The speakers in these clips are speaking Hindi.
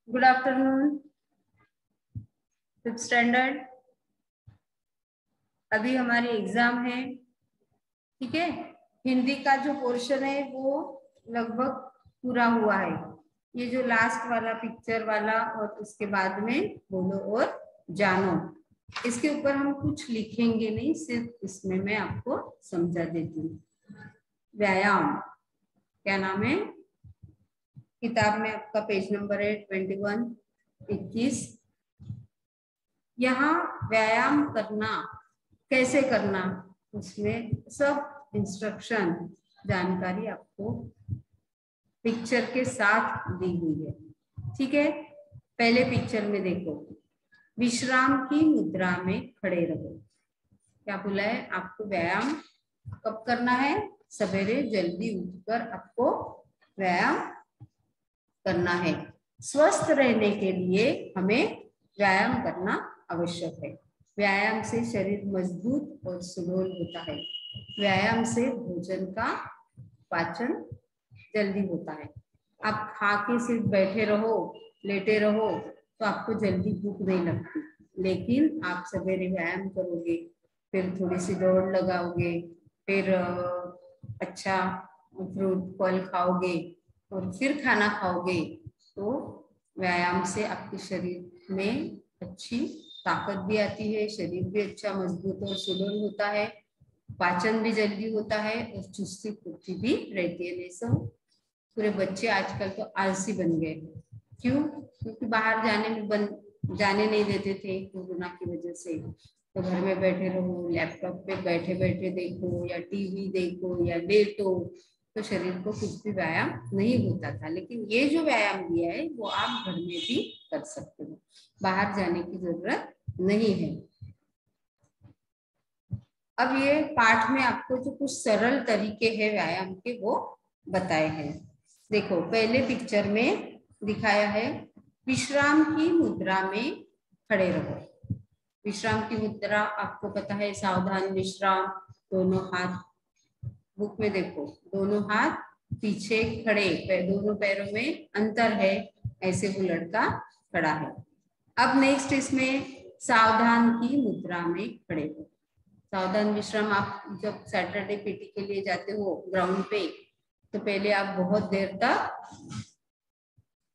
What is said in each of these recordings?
Good afternoon fifth standard. अभी हमारी एग्जाम है, ठीक है। हिंदी का जो पोर्शन है वो लगभग पूरा हुआ है। ये जो लास्ट वाला पिक्चर वाला और उसके बाद में बोलो और जानो, इसके ऊपर हम कुछ लिखेंगे नहीं, सिर्फ इसमें मैं आपको समझा देती हूँ। व्यायाम क्या नाम है? किताब में आपका पेज नंबर है 21 यहाँ व्यायाम करना कैसे करना, उसमें सब इंस्ट्रक्शन जानकारी आपको पिक्चर के साथ दी हुई है, ठीक है। पहले पिक्चर में देखो, विश्राम की मुद्रा में खड़े रहो। क्या बोला है? आपको व्यायाम कब करना है? सवेरे जल्दी उठकर आपको व्यायाम करना है। स्वस्थ रहने के लिए हमें व्यायाम करना आवश्यक है। व्यायाम से शरीर मजबूत और सुडौल होता है। व्यायाम से भोजन का पाचन जल्दी होता है। आप खा के सिर्फ बैठे रहो, लेटे रहो तो आपको जल्दी भूख नहीं लगती, लेकिन आप सवेरे व्यायाम करोगे, फिर थोड़ी सी दौड़ लगाओगे, फिर अच्छा फ्रूट फल खाओगे और फिर खाना खाओगे, तो व्यायाम से आपके शरीर में अच्छी ताकत भी आती है, शरीर भी अच्छा मजबूत और सुडौल होता है, पाचन भी जल्दी होता है और चुस्ती फुर्ती भी रहती है। नहीं सब पूरे बच्चे आजकल तो आलसी बन गए। क्यों? क्योंकि बाहर जाने नहीं देते थे कोरोना की वजह से, तो घर में बैठे रहो, लैपटॉप पे बैठे बैठे देखो या टीवी देखो या लेटो, तो शरीर को कुछ भी व्यायाम नहीं होता था। लेकिन ये जो व्यायाम दिया है वो आप घर में भी कर सकते हो, बाहर जाने की जरूरत नहीं है। अब ये पाठ में आपको जो कुछ सरल तरीके हैं व्यायाम के वो बताए हैं। देखो पहले पिक्चर में दिखाया है, विश्राम की मुद्रा में खड़े रहो। विश्राम की मुद्रा आपको पता है, सावधान विश्राम, दोनों हाथ बुक में देखो, दोनों हाथ पीछे खड़े, दोनों पैरों में अंतर है, ऐसे वो लड़का खड़ा है। अब नेक्स्ट इसमें सावधान की मुद्रा में खड़े हो। सावधान विश्राम, आप जब सैटरडे पीटी के लिए जाते हो ग्राउंड पे, तो पहले आप बहुत देर तक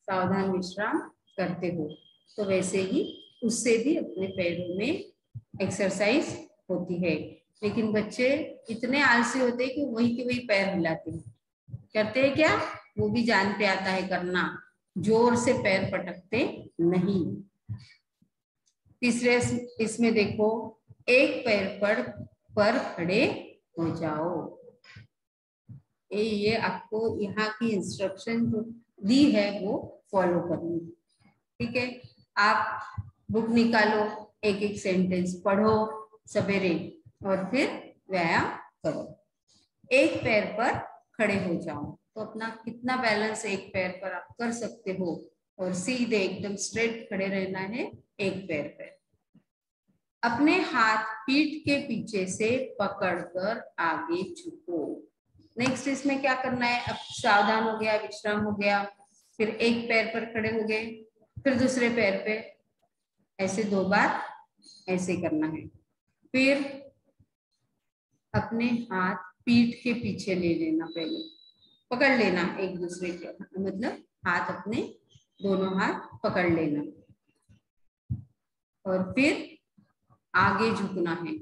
सावधान विश्राम करते हो, तो वैसे ही उससे भी अपने पैरों में एक्सरसाइज होती है। लेकिन बच्चे इतने आलसी होते हैं कि वही के वही पैर हिलाते हैं। करते हैं क्या? वो भी जान पे आता है करना, जोर से पैर पटकते नहीं। तीसरे इसमें देखो, एक पैर पर खड़े हो जाओ। ये आपको यहाँ की इंस्ट्रक्शन जो दी है वो फॉलो करनी, ठीक है। आप बुक निकालो, एक एक सेंटेंस पढ़ो सवेरे और फिर व्यायाम करो। एक पैर पर खड़े हो जाओ, तो अपना कितना बैलेंस एक पैर पर आप कर सकते हो, और सीधे एकदम स्ट्रेट खड़े रहना है एक पैर पर। अपने हाथ पीठ के पीछे से पकड़कर आगे झुको। नेक्स्ट इसमें क्या करना है? अब सावधान हो गया, विश्राम हो गया, फिर एक पैर पर खड़े हो गए, फिर दूसरे पैर पे ऐसे 2 बार ऐसे करना है। फिर अपने हाथ पीठ के पीछे ले लेना, पहले पकड़ लेना एक दूसरे के, मतलब हाथ अपने दोनों हाथ पकड़ लेना और फिर आगे झुकना है,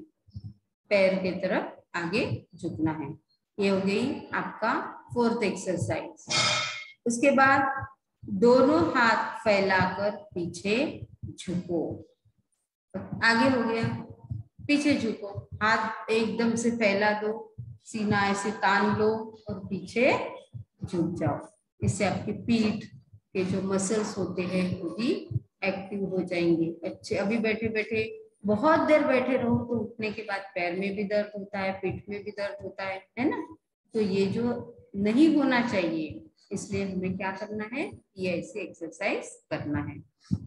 पैर के तरफ आगे झुकना है। ये हो गई आपका 4th एक्सरसाइज। उसके बाद दोनों हाथ फैलाकर पीछे झुको। आगे हो गया, पीछे झुको, हाथ एकदम से फैला दो, सीना ऐसे तान लो और पीछे झुक जाओ। इससे आपकी पीठ के जो मसल्स होते हैं वो भी एक्टिव हो जाएंगे। अच्छे, अभी बैठे बैठे बहुत देर बैठे रहो तो उठने के बाद पैर में भी दर्द होता है, पीठ में भी दर्द होता है ना। तो ये जो नहीं होना चाहिए, इसलिए हमें क्या करना है, ये ऐसे एक्सरसाइज करना है।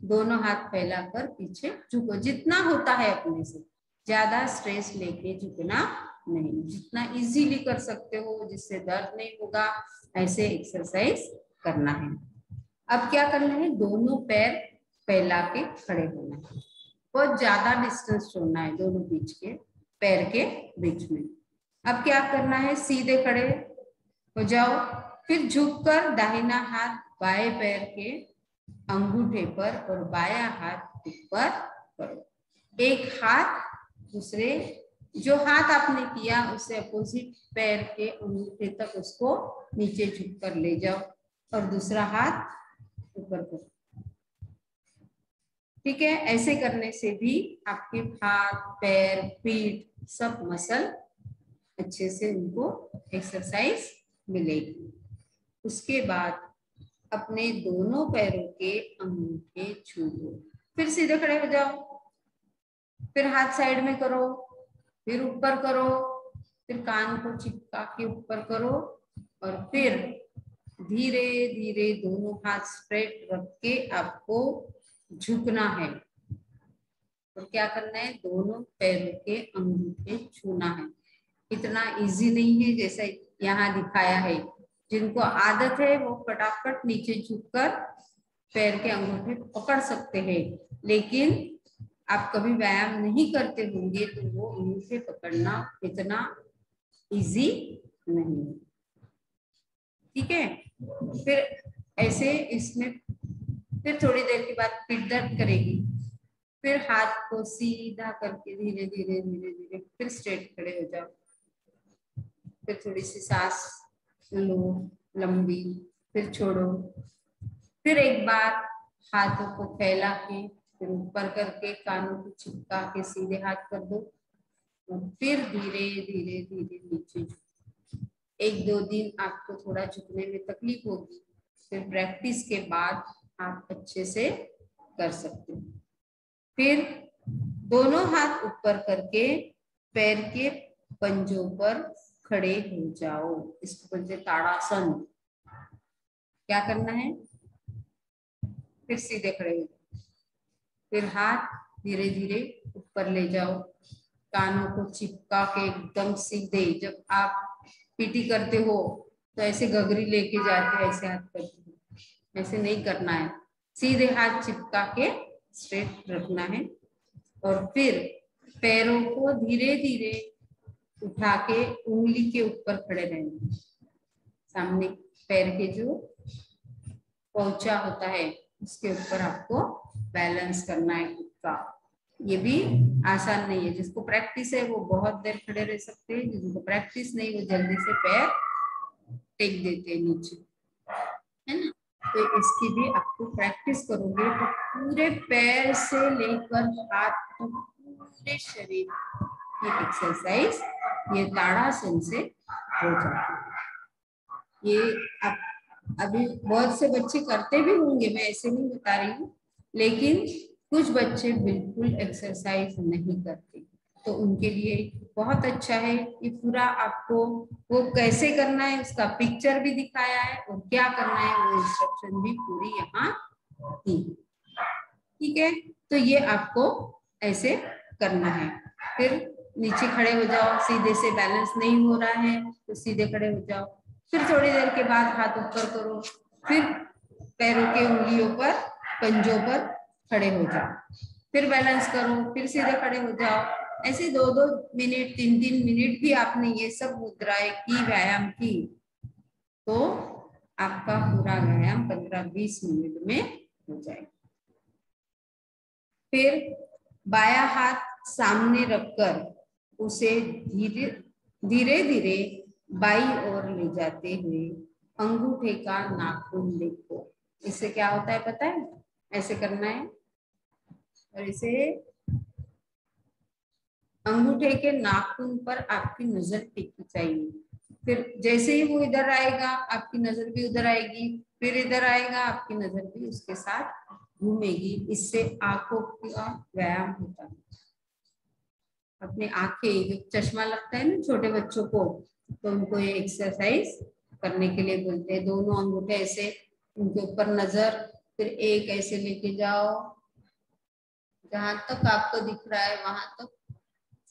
दोनों हाथ फैलाकर पीछे झुको, जितना होता है अपने से, ज्यादा स्ट्रेस लेके झुकना नहीं, जितना इजीली कर सकते हो, जिससे दर्द नहीं होगा, ऐसे एक्सरसाइज करना है। अब क्या करना है, दोनों पैर फैला के खड़े होना है, बहुत ज्यादा डिस्टेंस छोड़ना है दोनों बीच के पैर के बीच में। अब क्या करना है, सीधे खड़े हो जाओ, फिर झुककर दाहिना हाथ बाएं पैर के अंगूठे पर और बायां हाथ ऊपर करो। एक हाथ दूसरे, जो हाथ आपने किया उससे अपोजिट पैर के अंगूठे तक उसको नीचे झुककर ले जाओ और दूसरा हाथ ऊपर करो। ठीक है, ऐसे करने से भी आपके हाथ पैर पीठ सब मसल अच्छे से उनको एक्सरसाइज मिलेगी। उसके बाद अपने दोनों पैरों के अंगूठे छू लो, फिर सीधे खड़े हो जाओ, फिर हाथ साइड में करो, फिर ऊपर करो, फिर कान को चिपका के ऊपर करो और फिर धीरे धीरे दोनों हाथ स्ट्रेट रख के आपको झुकना है और क्या करना है, दोनों पैरों के अंगूठे छूना है। इतना इजी नहीं है जैसा यहाँ दिखाया है। जिनको आदत है वो फटाफट नीचे झुककर पैर के अंगूठे पकड़ सकते हैं, लेकिन आप कभी व्यायाम नहीं करते होंगे तो वो अंगूठे पकड़ना इतना इजी नहीं है। ठीक है, फिर ऐसे इसमें फिर थोड़ी देर के बाद पीठ दर्द करेगी, फिर हाथ को सीधा करके धीरे धीरे धीरे धीरे फिर स्ट्रेट खड़े हो जाओ, फिर थोड़ी सी सांस लो लंबी, फिर छोड़ो, फिर एक बार हाथों को फैला के फिर ऊपर करके कानों को चिपका के सीधे हाथ कर दो और फिर धीरे धीरे धीरे नीचे। एक दो दिन आपको थोड़ा झुकने में तकलीफ होगी, फिर प्रैक्टिस के बाद आप अच्छे से कर सकते हो। फिर दोनों हाथ ऊपर करके पैर के पंजों पर खड़े हो जाओ, इसको बोलते ताड़ासन। क्या करना है, फिर सीधे खड़े हो जाओ, फिर हाथ धीरे धीरे ऊपर ले जाओ, कानों को चिपका के एकदम सीधे। जब आप पीटी करते हो तो ऐसे गगरी लेके जाते ऐसे हाथ करते हो, ऐसे नहीं करना है, सीधे हाथ चिपका के स्ट्रेट रखना है और फिर पैरों को धीरे धीरे उठा के उंगली के ऊपर खड़े रहना। सामने पैर के जो पोंचा होता है उसके ऊपर आपको बैलेंस करना है खुद का। ये भी आसान नहीं है, जिसको प्रैक्टिस है वो बहुत देर खड़े रह सकते हैं, जिनको प्रैक्टिस नहीं वो जल्दी से पैर टेक देते हैं नीचे, है ना। तो इसकी भी आपको प्रैक्टिस करोगे तो पूरे पैर से लेकर हाथ तक पूरे शरीर की एक्सरसाइज ये ताड़ासन से हो जाती है। ये आप अभी बहुत से बच्चे करते भी होंगे, मैं ऐसे नहीं बता रही हूँ, लेकिन कुछ बच्चे बिल्कुल एक्सरसाइज नहीं करते, तो उनके लिए बहुत अच्छा है। ये पूरा आपको वो कैसे करना है उसका पिक्चर भी दिखाया है और क्या करना है वो इंस्ट्रक्शन भी पूरी यहाँ दी। ठीक है, तो ये आपको ऐसे करना है। फिर नीचे खड़े हो जाओ, सीधे से बैलेंस नहीं हो रहा है तो सीधे खड़े हो जाओ, फिर थोड़ी देर के बाद हाथ ऊपर करो, फिर पैरों के उंगलियों पर पंजों पर खड़े हो जाओ, फिर बैलेंस करो, फिर सीधे खड़े हो जाओ। ऐसे 2-2 मिनट 3-3 मिनट भी आपने ये सब मुद्राएं की, व्यायाम की, तो आपका पूरा व्यायाम 15-20 मिनट में हो जाएगा। फिर बायां हाथ सामने रखकर उसे धीरे धीरे धीरे बाई ओर ले जाते हुए अंगूठे का नाखून देखो। इससे क्या होता है पता है, ऐसे करना है और इसे अंगूठे के नाखून पर आपकी नजर टिकनी चाहिए। फिर जैसे ही वो इधर आएगा आपकी नजर भी उधर आएगी, फिर इधर आएगा आपकी नजर भी उसके साथ घूमेगी। इससे आंखों का व्यायाम होता है। अपने आंखें, जो चश्मा लगता है ना छोटे बच्चों को, तो उनको ये एक्सरसाइज करने के लिए बोलते हैं। दोनों अंगूठे ऐसे उनके ऊपर नजर, फिर एक ऐसे लेके जाओ जहां तक आपको दिख रहा है वहां तक,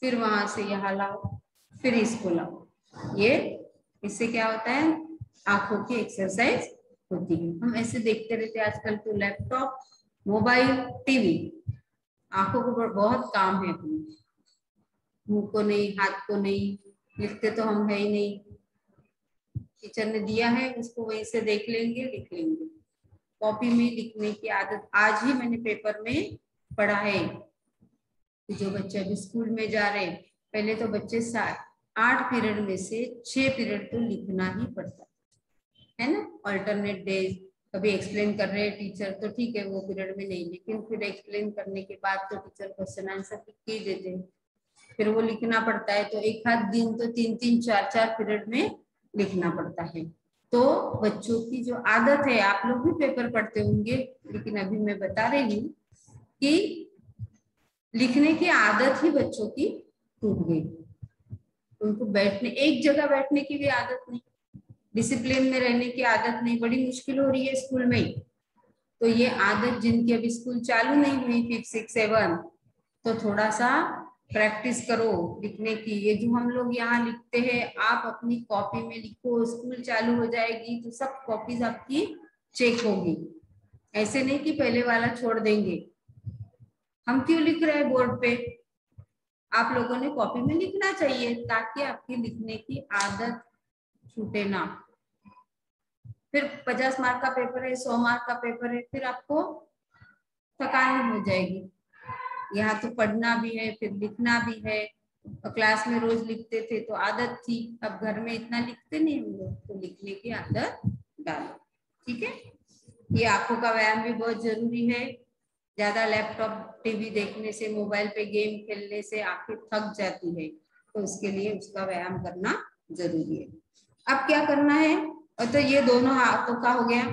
फिर वहां से यहाँ लाओ, फिर इसको लाओ। ये इससे क्या होता है, आंखों की एक्सरसाइज होती है। हम ऐसे देखते रहते आजकल तो लैपटॉप, मोबाइल, टीवी, आंखों को बहुत काम है अपनी, मुंह को नहीं, हाथ को नहीं, लिखते तो हम है ही नहीं, टीचर ने दिया है उसको वहीं से देख लेंगे, लिख लेंगे। कॉपी में लिखने की आदत, आज ही मैंने पेपर में पढ़ा है कि जो बच्चे अभी स्कूल में जा रहे हैं, पहले तो बच्चे 8 पीरियड में से 6 पीरियड तो लिखना ही पड़ता है ना, अल्टरनेट डेज। कभी एक्सप्लेन कर रहे हैं टीचर तो ठीक है वो पीरियड में नहीं, लेकिन फिर एक्सप्लेन करने के बाद तो टीचर क्वेश्चन आंसर लिख के ही देते हैं, फिर वो लिखना पड़ता है। तो एक आध दिन तो 3-3, 4-4 पीरियड में लिखना पड़ता है। तो बच्चों की जो आदत है, आप लोग भी पेपर पढ़ते होंगे, लेकिन अभी मैं बता रही हूँ कि लिखने की आदत ही बच्चों की टूट गई। उनको बैठने, एक जगह बैठने की भी आदत नहीं, डिसिप्लिन में रहने की आदत नहीं, बड़ी मुश्किल हो रही है स्कूल में। तो ये आदत जिनकी अभी स्कूल चालू नहीं हुई 5, 6, 7, तो थोड़ा सा प्रैक्टिस करो लिखने की। ये जो हम लोग यहाँ लिखते हैं, आप अपनी कॉपी में लिखो, स्कूल चालू हो जाएगी तो सब कॉपीज आपकी चेक होगी। ऐसे नहीं कि पहले वाला छोड़ देंगे। हम क्यों लिख रहे हैं बोर्ड पे? आप लोगों ने कॉपी में लिखना चाहिए ताकि आपकी लिखने की आदत छूटे ना। फिर 50 मार्क का पेपर है, 100 मार्क का पेपर है, फिर आपको थकान हो जाएगी। यहाँ तो पढ़ना भी है, फिर लिखना भी है। क्लास में रोज लिखते थे तो आदत थी, अब घर में इतना लिखते नहीं हम लोग, तो लिखने की आदत डालो, ठीक है। ये आंखों का व्यायाम भी बहुत जरूरी है। ज्यादा लैपटॉप, टीवी देखने से, मोबाइल पे गेम खेलने से आंखें थक जाती है, तो उसके लिए उसका व्यायाम करना जरूरी है। अब क्या करना है, तो ये दोनों हाथों का हो गया,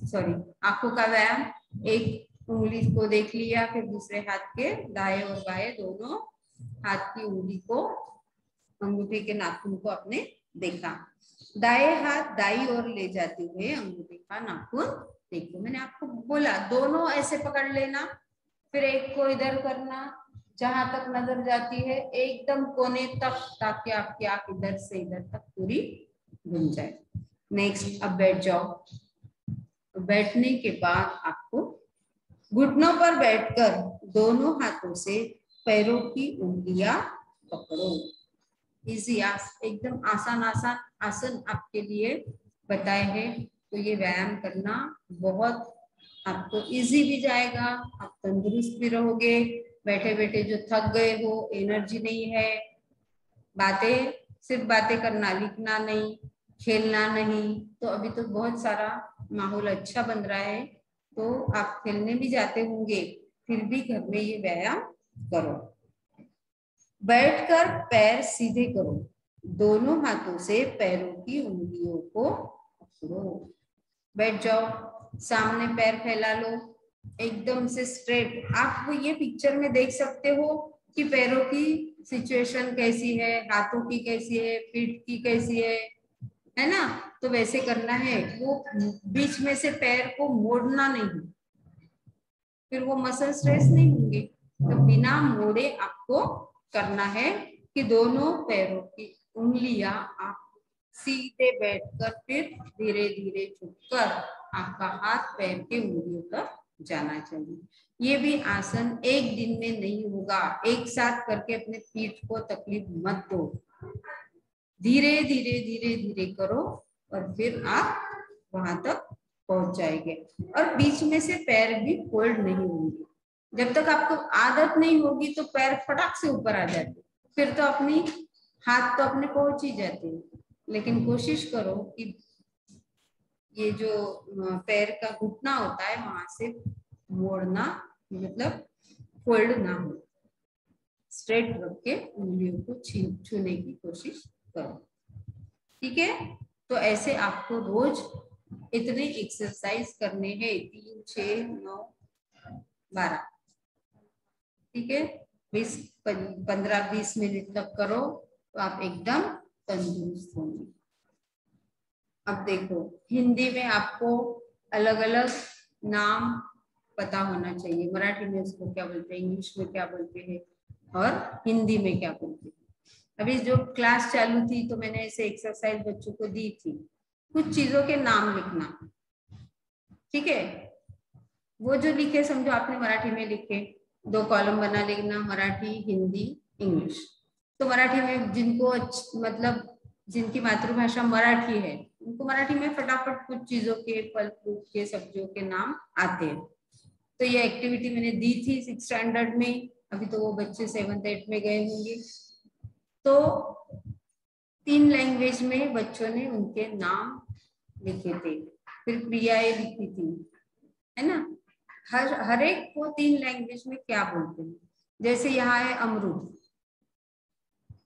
सॉरी, आंखों का व्यायाम। एक उंगली को देख लिया, फिर दूसरे हाथ के दाएं और बाएं दोनों हाथ की उंगली को, अंगूठी के नाखून को अपने देखा। दाएं हाथ दाई ओर ले जाते हुए अंगूठी का नाखून देखो। मैंने आपको बोला दोनों ऐसे पकड़ लेना, फिर एक को इधर करना जहां तक नजर जाती है, एकदम कोने तक, ताकि आपकी आंख इधर से इधर तक पूरी घूम जाए। नेक्स्ट, अब बैठ जाओ। बैठने के बाद आपको घुटनों पर बैठकर दोनों हाथों से पैरों की उंगलियां पकड़ो। इजी, एकदम आसान आसान आसन आपके लिए बताए हैं, तो ये व्यायाम करना बहुत आपको इजी भी जाएगा, आप तंदुरुस्त भी रहोगे। बैठे बैठे जो थक गए हो, एनर्जी नहीं है, बातें, सिर्फ बातें करना, लिखना नहीं, खेलना नहीं, तो अभी तो बहुत सारा माहौल अच्छा बन रहा है, तो आप खेलने भी जाते होंगे, फिर भी घर में ये व्यायाम करो। बैठकर पैर सीधे करो, दोनों हाथों से पैरों की उंगलियों को पकड़ो। बैठ जाओ, सामने पैर फैला लो, एकदम से स्ट्रेट। आप ये पिक्चर में देख सकते हो कि पैरों की सिचुएशन कैसी है, हाथों की कैसी है, पीठ की कैसी है ना। तो वैसे करना है, वो बीच में से पैर को मोड़ना नहीं, फिर वो मसल स्ट्रेस नहीं होंगे। तो बिना मोड़े आपको करना है कि दोनों पैरों की उंगलियां आप सीधे बैठकर, फिर धीरे धीरे झुककर आपका हाथ पैर के उंगलियों तक जाना चाहिए। ये भी आसन एक दिन में नहीं होगा, एक साथ करके अपने पीठ को तकलीफ मत दो, धीरे धीरे धीरे धीरे करो और फिर आप वहां तक पहुंच जाएंगे। और बीच में से पैर भी फोल्ड नहीं होंगे। जब तक आपको आदत नहीं होगी तो पैर फटाक से ऊपर आ जाते, फिर तो अपनी हाथ तो अपने पहुंच ही जाते हैं। लेकिन कोशिश करो कि ये जो पैर का घुटना होता है वहां से मोड़ना, मतलब फोल्ड ना हो, स्ट्रेट रख के उंगलियों को छूने की कोशिश करो, ठीक है। तो ऐसे आपको रोज इतने एक्सरसाइज करने हैं, 3, 6, 9, 12, ठीक है। 15-20 मिनट तक करो तो आप एकदम तंदुरुस्त होंगे। अब देखो, हिंदी में आपको अलग अलग नाम पता होना चाहिए, मराठी में उसको क्या बोलते हैं, इंग्लिश में क्या बोलते हैं और हिंदी में क्या बोलते हैं। अभी जो क्लास चालू थी तो मैंने ऐसे एक्सरसाइज बच्चों को दी थी, कुछ चीजों के नाम लिखना, ठीक है, वो जो लिखे समझो आपने मराठी में लिखे, 2 कॉलम बना लेना, मराठी, हिंदी, इंग्लिश। तो मराठी में जिनको मतलब जिनकी मातृभाषा मराठी है उनको मराठी में फटाफट कुछ चीजों के, फल फ्रूट के, सब्जियों के नाम आते हैं। तो ये एक्टिविटी मैंने दी थी 6th स्टैंडर्ड में, अभी तो वो बच्चे 7th 8th में गए होंगे। तो 3 लैंग्वेज में बच्चों ने उनके नाम लिखे थे, फिर क्रियाएं लिखी थी, है ना। हर एक को 3 लैंग्वेज में क्या बोलते हैं। जैसे यहाँ है अमरूद,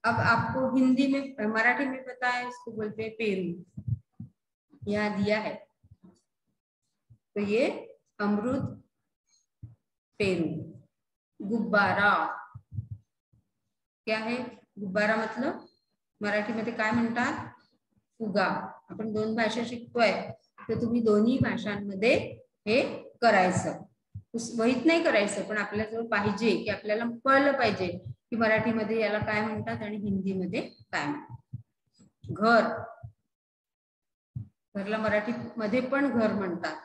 अब आपको हिंदी में, मराठी में पता है इसको बोलते हैं पेरू, यहाँ दिया है। तो ये अमरूद, पेरू। गुब्बारा क्या है? गुब्बारा मतलब मराठीमध्ये काय म्हणतात? फुगा। आपण 2 भाषा शिकतोय, तर तुम्ही दोन्ही भाषांमध्ये हे करायचं, वहीत नाही करायचं, पण आपल्याजवळ पाहिजे की आपल्याला कळलं पाहिजे की मराठीमध्ये याला काय म्हणतात आणि हिंदीमध्ये काय म्हणतात। घर, घरला मराठीमध्ये पण घर म्हणतात,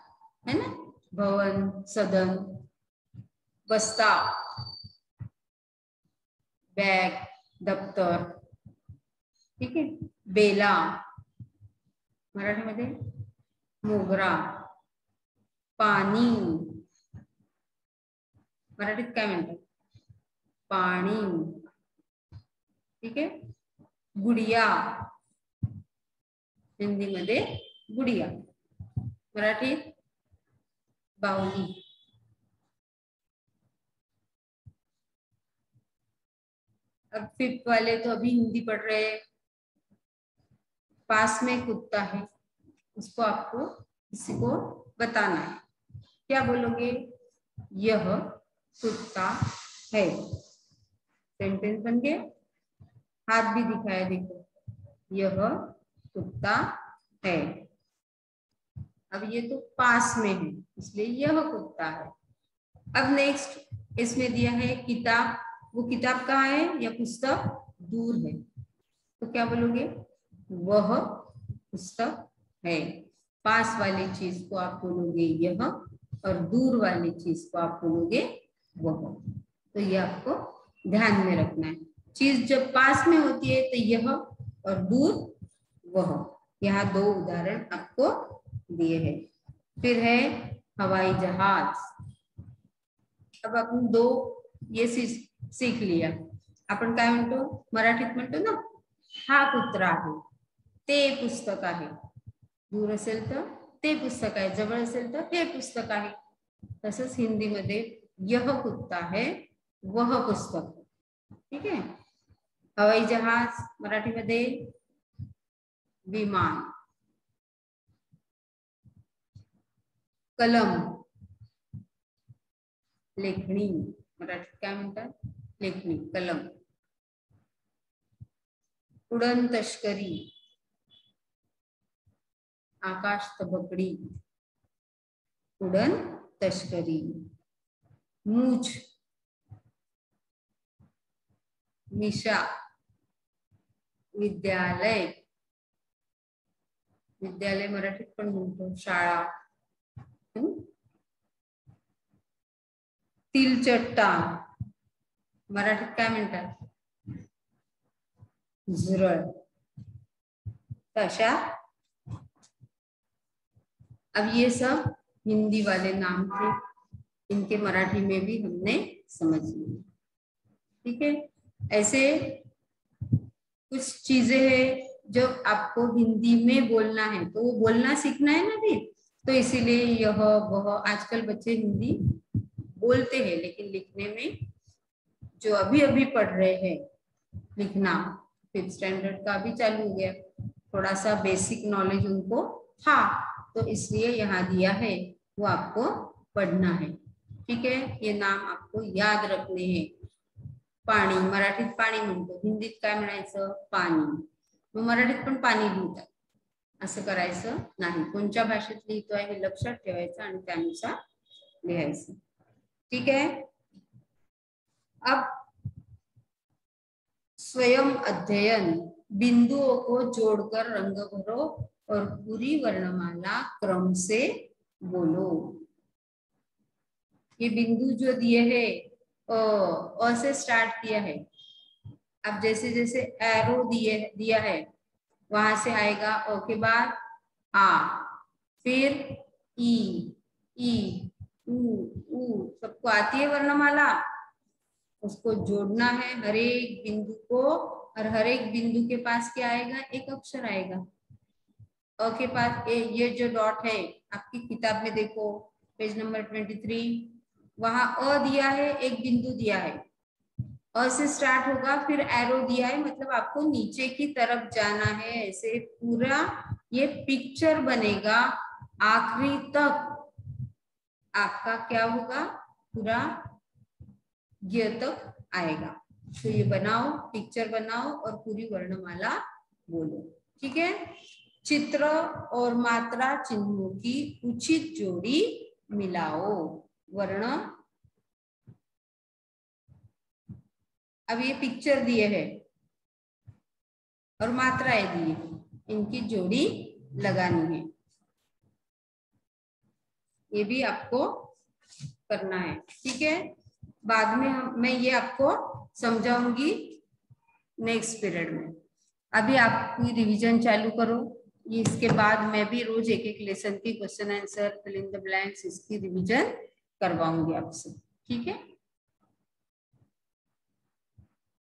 है ना। भवन, सदन, बस्ता, बैग, दफ्तर, ठीक है। बेला मराठीमध्ये मोगरा, पाणी मराठीत काय म्हणतात? पाणी, ठीक है। गुड़िया हिंदी मध्ये गुड़िया, मराठीत बाहुली। अब 5th वाले तो अभी हिंदी पढ़ रहे हैं। पास में कुत्ता है, उसको आपको किसी को बताना है, क्या बोलोगे? यह कुत्ता है। सेंटेंस बन गया। हाथ भी दिखाया, देखो, यह कुत्ता है। अब ये तो पास में है इसलिए यह कुत्ता है। अब नेक्स्ट इसमें दिया है किताब, वो किताब कहाँ है या पुस्तक दूर है, तो क्या बोलोगे? वह पुस्तक है। पास वाली चीज को आप बोलोगे यह, और दूर वाली चीज को आप बोलोगे वह। तो ये आपको ध्यान में रखना है। चीज जब पास में होती है तो यह, और दूर वह। यहाँ 2 उदाहरण आपको दिए हैं। फिर है हवाई जहाज। अब आपण 2 ये सीख लिया। आपण काय म्हणतो? मराठीत म्हणतो ना, हा कुत्रा आहे, ते पुस्तक आहे। दूर असेल तर ते पुस्तक आहे, जवळ असेल तर हे पुस्तक आहे। तसंच हिंदी मध्ये यह कुत्ता है, वह पुस्तक, ठीक है। हवाई जहाज मराठी मध्ये विमान। कलम लेखनी, मराठीत काय म्हणतात? लेखनी, कलम। उड़न तश्करी, आकाश तबकड़ी, उड़न तश्करी। मूछ, निशा। विद्यालय, विद्यालय मराठीत पण म्हणतो शाळा। तिलचट्टा मराठीत काय म्हणतात? झुरळ। तशा अब ये सब हिंदी वाले नाम थे, इनके मराठी में भी हमने समझ लिया, ठीक है। ऐसे कुछ चीजें हैं जो आपको हिंदी में बोलना है, तो वो बोलना सीखना है ना भी, तो इसीलिए यह वह। आजकल बच्चे हिंदी बोलते हैं लेकिन लिखने में, जो अभी अभी पढ़ रहे हैं लिखना, 5th स्टैंडर्ड का भी चालू हो गया, थोड़ा सा बेसिक नॉलेज उनको था, तो इसलिए यहाँ दिया है, वो आपको पढ़ना है, ठीक है। ये नाम आपको याद रखने हैं। पाणी मराठीत पाणी म्हणतो, हिंदीत काय म्हणायचं? पाणी। मग मराठीत पण पाणी लिहितात, असं करायचं नाही। कोणत्या भाषेत लिहितोय हे लक्षात ठेवायचं आणि त्यानुसार लिहायचं, ठीक है। अब स्वयं अध्ययन, बिंदुओं को जोड़कर रंग भरो और पूरी वर्णमाला क्रम से बोलो। ये बिंदु जो दिए है अ से स्टार्ट किया है। अब जैसे जैसे एरो दिया है वहां से आएगा अ के बाद आ, फिर ई, उ, सबको आती है वर्णमाला। उसको जोड़ना है हर एक बिंदु को, और हर एक बिंदु के पास क्या आएगा, एक अक्षर आएगा। अ के पास ये जो डॉट है आपकी किताब में देखो पेज नंबर 23, वहां अ दिया है, एक बिंदु दिया है, अ से स्टार्ट होगा, फिर एरो दिया है, मतलब आपको नीचे की तरफ जाना है। ऐसे पूरा ये पिक्चर बनेगा, आखिरी तक आपका क्या होगा, पूरा ये तक आएगा। तो ये बनाओ, पिक्चर बनाओ और पूरी वर्णमाला बोलो। ठीक है। चित्र और मात्रा चिन्हों की उचित जोड़ी मिलाओ। वर्ण, अब ये पिक्चर दिए है और मात्राएं दी है, इनकी जोड़ी लगानी है। ये भी आपको करना है। ठीक है। बाद में मैं ये आपको समझाऊंगी नेक्स्ट पीरियड में। अभी आपकी रिवीजन चालू करो। ये इसके बाद मैं भी रोज एक एक लेसन की question answer, fill in the blanks, इसकी रिवीजन करवाऊंगी आपसे। ठीक है।